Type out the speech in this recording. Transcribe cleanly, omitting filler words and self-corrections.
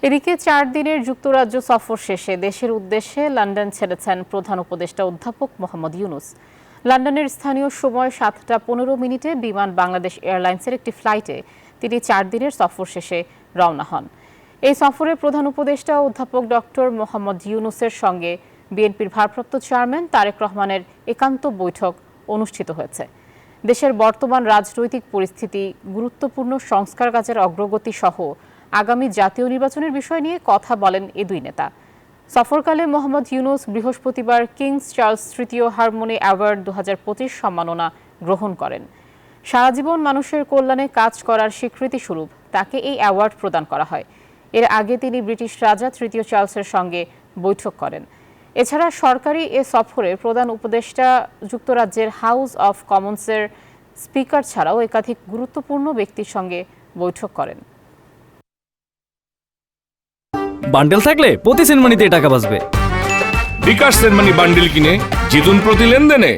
এদিকে ৪ দিনের যুক্তরাজ্য সফর শেষে দেশের উদ্দেশ্যে লন্ডন ছেড়েছেন প্রধান উপদেষ্টা অধ্যাপক মোহাম্মদ ইউনূস। লন্ডনের স্থানীয় সময় ৭টা ১৫ বিমান বাংলাদেশ এয়ারলাইন্সের একটি ফ্লাইটে তিনি ৪ দিনের সফর শেষে রওনা হন। এই সফরে প্রধান উপদেষ্টা অধ্যাপক ডক্টর মোহাম্মদ ইউনূসের সঙ্গে বিএনপির ভারপ্রাপ্ত চেয়ারম্যান তারেক রহমানের একান্ত বৈঠক অনুষ্ঠিত হয়েছে। দেশের বর্তমান রাজনৈতিক পরিস্থিতি, গুরুত্বপূর্ণ সংস্কার কাজের অগ্রগতি সহ আগামী জাতীয় নির্বাচনের বিষয় নিয়ে কথা বলেন এ দুই নেতা। সফরকালে মোহাম্মদ ইউনূস বৃহস্পতিবার কিংস চার্লস তৃতীয় হারমোনি অ্যাওয়ার্ড ২০২৫ সম্মাননা গ্রহণ করেন। সারা জীবন মানুষের কল্যাণে কাজ করার স্বীকৃতিস্বরূপ তাকে এই অ্যাওয়ার্ড প্রদান করা হয়। এর আগে তিনি ব্রিটিশ রাজা তৃতীয় চার্লসের সঙ্গে বৈঠক করেন। এছাড়া সরকারি এ সফরে প্রধান উপদেষ্টা যুক্তরাজ্যের হাউস অব কমন্সের স্পিকার ছাড়াও একাধিক গুরুত্বপূর্ণ ব্যক্তির সঙ্গে বৈঠক করেন। বান্ডেল থাকলে প্রতি সেনমানিতে টাকা বাঁচবে। বিকাশ সেনমানি বান্ডেল কিনে জিতুন প্রতি লেনদেনে।